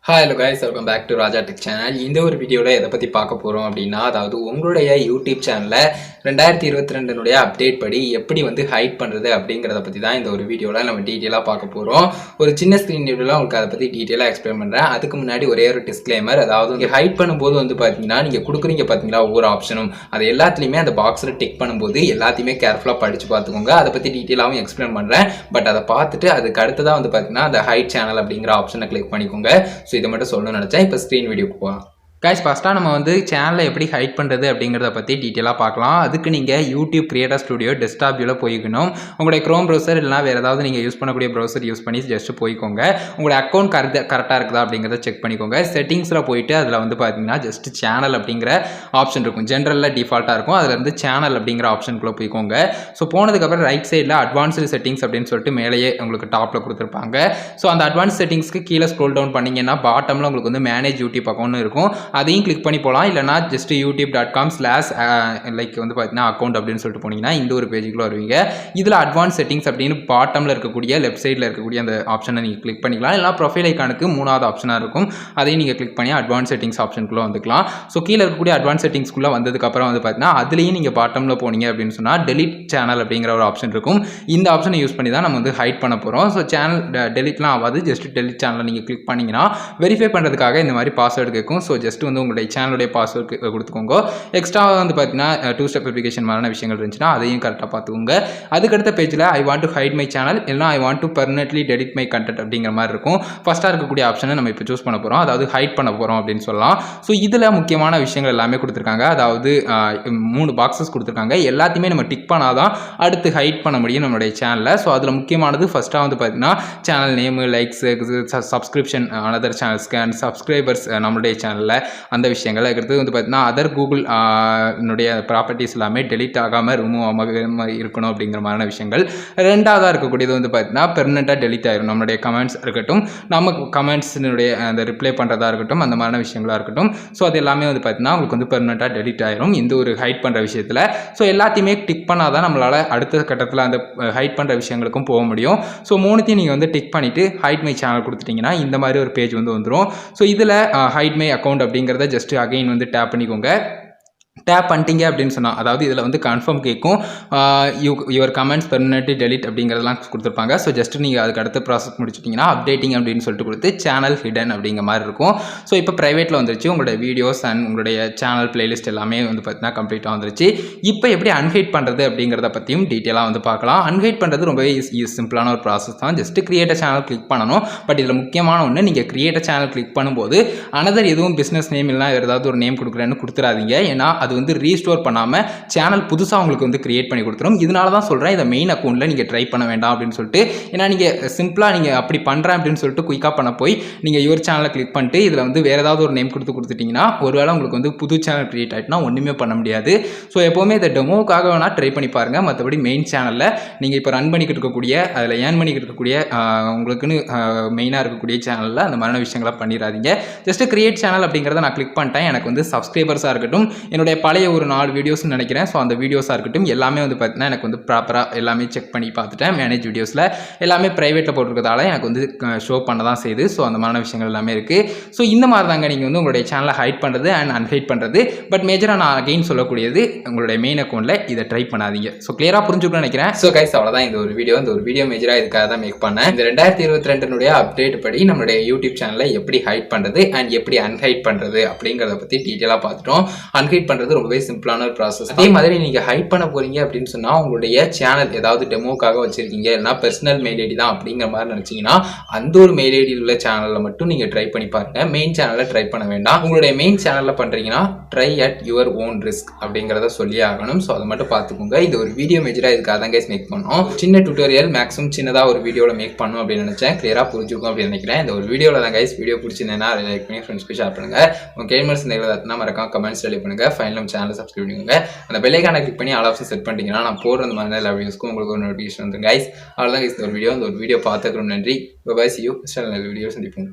Hello guys, welcome back to Raja tech channel. இந்த ஒரு வீடியோவில் எதை பற்றி பார்க்க போகிறோம் அப்படின்னா, அதாவது உங்களுடைய யூடியூப் சேனலில் 2022 அப்டேட் படி எப்படி ஹைட் பண்ணுறது அப்படிங்கிறத பற்றி தான் இந்த ஒரு வீடியோவில் நம்ம டீட்டெயிலாக பார்க்க போகிறோம். ஒரு சின்ன ஸ்க்ரீன் வீடியோவில் உங்களுக்கு அதை பற்றி டீட்டெயிலாக எக்ஸ்பிளைன் பண்ணுறேன். அதுக்கு முன்னாடி ஒரே ஒரு டிஸ்க்ளைமர், அதாவது நீங்கள் ஹைட் பண்ணும்போது பார்த்தீங்கன்னா, நீங்கள் கொடுக்குறீங்க பார்த்தீங்களா ஒவ்வொரு ஆப்ஷனும், அது எல்லாத்துலேயுமே அந்த பாக்ஸில் டிக் பண்ணும்போது எல்லாத்தையுமே கேர்ஃபுல்லாக படித்து பார்த்துக்கோங்க. அதை பற்றி டீட்டெயிலாகவும் எக்ஸ்பிளைன் பண்ணுறேன். பட் அதை பார்த்துட்டு அதுக்கு அடுத்ததாக பார்த்தீங்கன்னா அந்த ஹைட் சேனல் அப்படிங்கிற ஆப்ஷனை கிளிக் பண்ணிக்கோங்க. ஸோ இதை மட்டும் சொல்லணும்னு நினச்சேன். இப்போ ஸ்க்ரீன் வீடியோக்கு போகலாம். கைஸ், ஃபஸ்ட்டாக நம்ம சேனலை எப்படி ஹைட் பண்ணுறது அப்படிங்கிறத பற்றி டீட்டெயிலாக பார்க்கலாம். அதுக்கு நீங்கள் யூடியூப் கிரியேட்டர் ஸ்டுடியோ டெஸ்க்டாப் வியூவில் போய்க்கணும். உங்களுடைய க்ரோம் ப்ரௌசர் இல்லைனா வேறு ஏதாவது நீங்கள் யூஸ் பண்ணக்கூடிய ப்ரௌசர் யூஸ் பண்ணி ஜஸ்ட்டு போய்க்கோங்க. உங்களோட அக்கௌண்ட் கரெக்டாக இருக்குதா அப்படிங்கிறத செக் பண்ணிக்கோங்க. செட்டிங்ஸில் போயிட்டு அதில் பார்த்தீங்கன்னா ஜஸ்ட் சேனல் அப்படிங்கிற ஆப்ஷன் இருக்கும். ஜென்ரலில் டிஃபால்ட்டாக இருக்கும். அதில் சேனல் அப்படிங்கிற ஆப்ஷனுக்குள்ளே போய்க்கோங்க. ஸோ போனதுக்கப்புறம் ரைட் சைடில் அட்வான்ஸ்டு செட்டிங்ஸ் அப்படின்னு சொல்லிட்டு மேலேயே உங்களுக்கு டாப்பில் கொடுத்துருப்பாங்க. ஸோ அந்த அட்வான்ஸ் செட்டிங்ஸ்க்கு கீழே ஸ்க்ரோல் டவுன் பண்ணிங்கன்னா பாட்டமில் உங்களுக்கு மேனேஜ் யூடியூப் அக்கௌண்ட் இருக்கும். அதையும் கிளிக் பண்ணி போகலாம். இல்லைனா ஜஸ்ட் youtube.com/ பார்த்தீங்கன்னா அக்கௌண்ட் அப்படின்னு சொல்லிட்டு போனீங்கன்னா இந்த ஒரு பேஜுக்குள்ள வருவீங்க. இதில் அட்வான்ஸ் செட்டிங்ஸ் அப்படின்னு பாட்டமில் இருக்கக்கூடிய லெஃப்ட் சைடில் இருக்கக்கூடிய அந்த ஆப்ஷனை நீங்கள் கிளிக் பண்ணிக்கலாம். இல்லைனா ப்ரொஃபைல் ஐக்கானுக்கு 3வது ஆப்ஷனாக இருக்கும். அதையும் நீங்கள் கிளிக் பண்ணி அட்வான்ஸ் செட்டிங்ஸ் ஆப்ஷனுக்குள்ளே வந்துக்கலாம். ஸோ கீழே இருக்கக்கூடிய அட்வான்ஸ் செட்டிங்ஸ்க்குள்ளே வந்ததுக்கப்புறம் பார்த்தீங்கன்னா அதுலேயும் நீங்கள் பாட்டமில் போனீங்க அப்படின்னு சொன்னால் டெலிட் சேனல் அப்படிங்கிற ஒரு ஆப்ஷன் இருக்கும். இந்த ஆப்ஷனை யூஸ் பண்ணி தான் நம்ம ஹைட் பண்ண போகிறோம். ஸோ சேனல் டெலிட்லாம் ஆகாது. ஜஸ்ட் டெலிட் சேனலை நீங்கள் கிளிக் பண்ணிங்கன்னா வெரிஃபை பண்ணுறதுக்காக இந்த மாதிரி பாஸ்வேர்டு கேட்கும். ஸோ ஜஸ்ட் உங்களுடைய சேனலுடைய பாஸ்வேர்டு கொடுத்துக்கோங்க. எக்ஸ்ட்ரா பார்த்தீங்கன்னா 2 ஸ்டெப் வெரிஃபிகேஷன் மாதிரியான விஷயங்கள் இருந்துச்சுன்னா அதையும் கரெக்டாக பார்த்துக்கோங்க. அதுக்கடுத்த பேஜில் I want to hide my channel இல்லைனா I want to permanently delete my content அப்படிங்கிற மாதிரி இருக்கும். ஃபஸ்ட்டாக இருக்கக்கூடிய ஆப்ஷனை நம்ம இப்போ சூஸ் பண்ண போகிறோம். அதாவது ஹைட் பண்ண போகிறோம் அப்படின்னு சொல்லலாம். ஸோ இதில் முக்கியமான விஷயங்கள் எல்லாமே கொடுத்துருக்காங்க. அதாவது 3 பாக்ஸஸ் கொடுத்துருக்காங்க. எல்லாத்தையுமே நம்ம டிக் பண்ணாதான் அடுத்து ஹைட் பண்ண முடியும் நம்மளுடைய சேனலில். ஸோ அதில் முக்கியமானது ஃபஸ்ட்டாக பார்த்தீங்கன்னா channel name, likes, subscription another சேனல்ஸ்க்கு அண்ட் சப்ஸ்கிரைபர்ஸ் நம்மளுடைய சேனலில் அந்த விஷயங்கள். இருக்கிறது பார்த்தீங்கன்னா அதர் கூகுள் ப்ராப்பர்ட்டிஸ் எல்லாமே டெலிட் ஆகாமல் ரிமூவ் ஆகாமல் இருக்கணும் அப்படிங்கிற மாதிரியான விஷயங்கள். ரெண்டாவதாக இருக்கக்கூடியது பார்த்தீங்கன்னா பெர்மனெண்ட்டாக டெலிட் ஆயிரும். நம்மளுடைய கமெண்ட்ஸ் இருக்கட்டும், நம்ம கமெண்ட்ஸினுடைய அந்த ரிப்ளை பண்ணுறதா இருக்கட்டும், அந்த மாதிரியான விஷயங்களாக இருக்கட்டும். ஸோ அது எல்லாமே பார்த்தீங்கன்னா உங்களுக்கு பெர்மனெண்ட்டாக டெலிட் ஆயிரும் இந்த ஒரு ஹைட் பண்ணுற விஷயத்தில். ஸோ எல்லாத்தையுமே டிக் பண்ணாதான் நம்மளால் அடுத்த கட்டத்தில் அந்த ஹைட் பண்ணுற விஷயங்களுக்கும் போக முடியும். ஸோ 3த்தையும் நீங்கள் டிக் பண்ணிவிட்டு ஹைட் மை சேனல் கொடுத்துட்டிங்கன்னா இந்த மாதிரி ஒரு பேஜ் வந்துடும். ஸோ இதில் ஹைட் மை அக்கௌண்ட் அப்படிங்கிறத ஜஸ்ட் அகைன் டேப் பண்ணிக்கோங்க. டேப் பண்ணிட்டீங்க அப்படின்னு சொன்னால், அதாவது இதில் கன்ஃபார்ம் கேட்கும். யுவர் கமெண்ட்ஸ் பெர்மனென்ட்லி டெலிட் அப்படிங்கிறதெல்லாம் கொடுத்துருப்பாங்க. ஸோ ஜஸ்ட் நீங்கள் அதுக்கு அடுத்த ப்ராசஸ் முடிச்சிட்டிங்கன்னா அப்டேட்டிங் அப்படின்னு சொல்லிட்டு கொடுத்து சேனல் ஹிடன் அப்படிங்கிற மாதிரி இருக்கும். ஸோ இப்போ ப்ரைவேட்டில் வந்துருச்சு. உங்களுடைய வீடியோஸ் அண்ட் உங்களுடைய சேனல் பிளேலிஸ்ட் எல்லாமே பார்த்தீங்கன்னா கம்ப்ளீட்டாக வந்துருச்சு. இப்போ எப்படி அன்ஹைட் பண்ணுறது அப்படிங்கிறத பற்றியும் டீட்டெயிலாக பார்க்கலாம். அன்ஹைட் பண்ணுறது ரொம்பவே சிம்பிளான ஒரு ப்ராசஸ் தான். ஜஸ்ட் கிரியேட் சேனல் கிளிக் பண்ணணும். பட் இதில் முக்கியமான ஒன்று, நீங்கள் கிரியேட் சேனல் கிளிக் பண்ணும்போது அனதர் எதுவும் பிஸ்னஸ் நேம் இல்லைனா ஏதாவது ஒரு நேம் கொடுக்குறேன்னு கொடுத்துறாதீங்க. ஏன்னா அது ரீஸ்டோர் பண்ணாமல் சேனல் புதுசாக உங்களுக்கு கிரியேட் பண்ணி கொடுத்துரும். இதனால தான் சொல்கிறேன், இதை மெயின் அக்கௌண்ட்டில் நீங்கள் ட்ரை பண்ண வேண்டாம் அப்படின்னு சொல்லிட்டு. ஏன்னா நீங்கள் சிம்பிளாக நீங்கள் அப்படி பண்ணுறேன் அப்படின்னு சொல்லிட்டு குயிக்காக பண்ண போய் நீங்கள் யுவர் சேனலை கிளிக் பண்ணிட்டு இதில் வேறு ஏதாவது ஒரு நேம் கொடுத்துட்டிங்கன்னா ஒருவேளை உங்களுக்கு புது சேனல் கிரியேட் ஆகிட்டுனா ஒன்றுமே பண்ண முடியாது. ஸோ எப்போவுமே இதை டெமோக்காக வேணால் ட்ரை பண்ணி பாருங்கள். மற்றபடி மெயின் சேனலில் நீங்கள் இப்போ ரன் பண்ணிக்கிட்டு இருக்கக்கூடிய, அதில் ஏர்ன் பண்ணிக்கிட்டு இருக்கக்கூடிய உங்களுக்குன்னு மெயினாக இருக்கக்கூடிய சேனலில் அந்த மாதிரியான விஷயங்களை பண்ணிடாதீங்க. ஜஸ்ட் கிரியேட் சேனல் அப்படிங்கிறத நான் கிளிக் பண்ணிட்டேன். எனக்கு சப்ஸ்கிரைபர்ஸாக இருக்கட்டும், என்னுடைய பழைய ஒரு 4 வீடியோஸ்னு நினைக்கிறேன். ஸோ அந்த வீடியோஸாக இருக்கட்டும் எல்லாமே பார்த்தீங்கன்னா எனக்கு ப்ராப்பராக எல்லாமே செக் பண்ணி பார்த்துட்டேன். மேனேஜ் வீடியோஸில் எல்லாமே ப்ரைவேட்டில் போட்டிருக்கிறதால எனக்கு ஷோ பண்ண தான் செய்யுது. ஸோ அந்த மாதிரியான விஷயங்கள் எல்லாமே இருக்குது. ஸோ இந்த மாதிரி தாங்க நீங்கள் உங்களுடைய சேனலை ஹைட் பண்ணுறது அண்ட் அன்ஹைட் பண்ணுறது. பட் மேஜராக நான் அகைன் சொல்லக்கூடியது, உங்களுடைய மெயின் அக்கௌண்ட்டில் இதை ட்ரை பண்ணாதீங்க. ஸோ கிளியராக புரிஞ்சுக்கணும்னு நினைக்கிறேன். ஸோ கைஸ், அவ்வளோதான் இந்த ஒரு வீடியோ மேஜராக இதுக்காக தான் மேக் பண்ணேன். இந்த 2022 அப்டேட் படி நம்மளுடைய யூடியூப் சேனலை எப்படி ஹைட் பண்ணுறது அண்ட் எப்படி அன்ஹைட் பண்ணுறது அப்படிங்கிறத பற்றி டீட்டெயிலாக பார்த்துட்டோம். அன்ஹைட் பண்ணுறது ரொம்பவே சிம்பிளான ஒரு ப்ராசஸ். அதே மாதிரி நீங்கள் ஹைட் பண்ண போறீங்க அப்படின்னு சொன்னால் உங்களுடைய சேனல் ஏதாவது டெமோக்காக வச்சிருக்கீங்க, இல்லைனா பர்சனல் மெயில் ஐடி தான் அப்படிங்கிற மாதிரி நினச்சிங்கன்னா அந்த ஒரு மெயில் ஐடியில் உள்ள சேனலில் மட்டும் நீங்கள் ட்ரை பண்ணி பாருங்க. மெயின் சேனலில் ட்ரை பண்ண வேண்டாம். உங்களுடைய மெயின் சேனலில் பண்ணுறீங்கன்னா try at your own risk அப்படிங்கிறத சொல்லி ஆகணும். ஸோ அதை மட்டும் பார்த்துக்கோங்க. இது ஒரு வீடியோ மேஜராக இதுக்காக தான் கைஸ் மேக் பண்ணோம். சின்ன டியூட்டோரியல் மேக்ஸிமம் சின்னதாக ஒரு வீடியோவில் மேக் பண்ணும் அப்படின்னு நினச்சேன். கிளியராக புரிஞ்சுக்கும் அப்படின்னு நினைக்கிறேன். இந்த ஒரு வீடியோவில் தான் கைஸ். வீடியோ பிடிச்சிருந்தேன்னா லைக் பண்ணி ஃப்ரெண்ட்ஸ்க்கு ஷேர் பண்ணுங்க. உங்கள் கேமர்ஸ் நேரத்தில் மறக்காம கமெண்ட்ஸ் ரெடி பண்ணுங்க. ஃபைனல் சேனல் சப்ஸ்கிரைப் பண்ணுங்க. அந்த பெல் ஐகானை கிளிக் பண்ணி ஆல் ஆப்ஷன் செட் பண்ணிட்டீங்கன்னா நான் போடுற அந்த மாதிரி எல்லா வீடியோஸ்க்கும் உங்களுக்கு ஒரு நோட்டிஃபிகேஷன் வந்துடும் கைஸ். அவ்வளோதான் கைஸ் இந்த ஒரு வீடியோ. பார்த்துக்கிறோம். நன்றி. பை. See you. நல்ல வீடியோ சந்திப்போம்.